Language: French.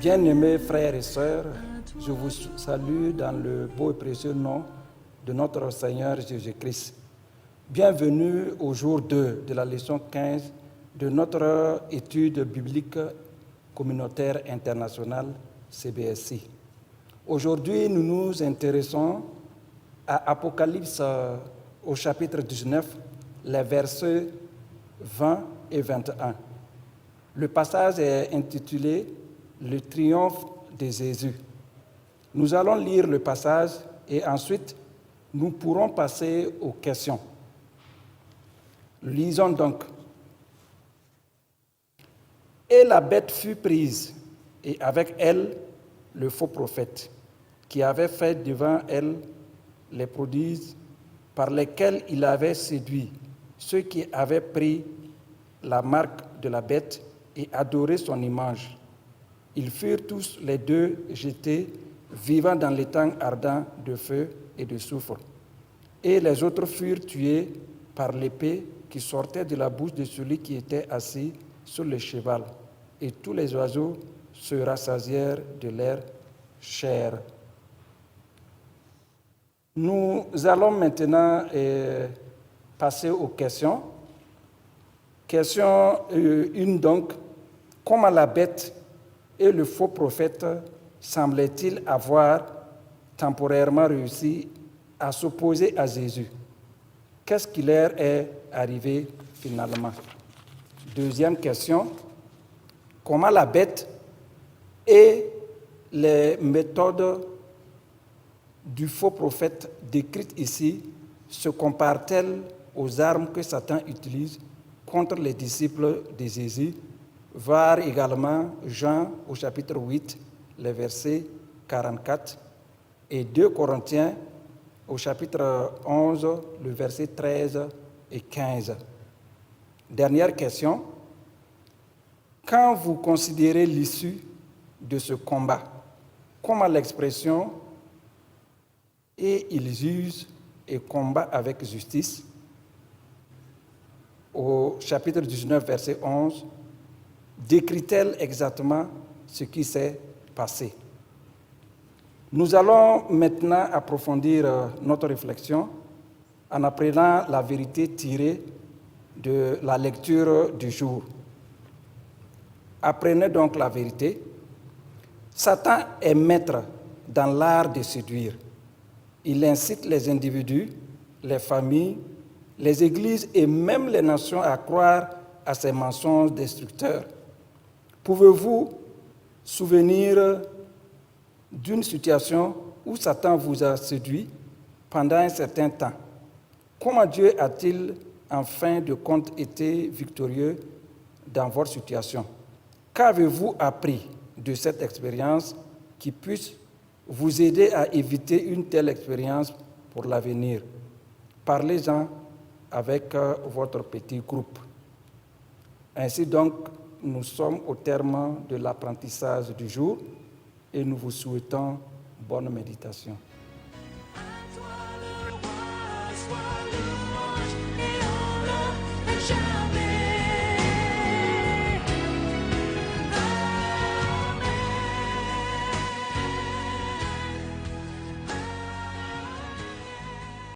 Bien-aimés frères et sœurs, je vous salue dans le beau et précieux nom de notre Seigneur Jésus-Christ. Bienvenue au jour 2 de la leçon 15 de notre étude biblique communautaire internationale CBSI. Aujourd'hui, nous nous intéressons à Apocalypse au chapitre 19, les versets 20 et 21. Le passage est intitulé « Le triomphe de Jésus ». Nous allons lire le passage et ensuite nous pourrons passer aux questions. Lisons donc. « Et la bête fut prise, et avec elle le faux prophète, qui avait fait devant elle les prodiges par lesquels il avait séduit ceux qui avaient pris la marque de la bête et adoré son image. Ils furent tous les deux jetés vivants dans l'étang ardent de feu et de soufre. Et les autres furent tués par l'épée qui sortait de la bouche de celui qui était assis sur le cheval. Et tous les oiseaux se rassasièrent de leur chair. » Nous allons maintenant passer aux questions. Question 1 donc. Comment la bête et le faux prophète semblaient-ils avoir temporairement réussi à s'opposer à Jésus? Qu'est-ce qui leur est arrivé finalement? Deuxième question. Comment la bête et les méthodes du faux prophète décrites ici se comparent-elles aux armes que Satan utilise contre les disciples de Jésus? Voir également Jean au chapitre 8, les versets 44, et 2 Corinthiens au chapitre 11, le verset 13 et 15. Dernière question. Quand vous considérez l'issue de ce combat, comment l'expression « et ils jugent et combattent avec justice » au chapitre 19, verset 11, décrit-elle exactement ce qui s'est passé? Nous allons maintenant approfondir notre réflexion en apprenant la vérité tirée de la lecture du jour. Apprenez donc la vérité. Satan est maître dans l'art de séduire. Il incite les individus, les familles, les églises et même les nations à croire à ses mensonges destructeurs. Pouvez-vous souvenir d'une situation où Satan vous a séduit pendant un certain temps? Comment Dieu a-t-il en fin de compte été victorieux dans votre situation? Qu'avez-vous appris de cette expérience qui puisse vous aider à éviter une telle expérience pour l'avenir? Parlez-en avec votre petit groupe. Ainsi donc, nous sommes au terme de l'apprentissage du jour et nous vous souhaitons bonne méditation. À toi le roi, sois le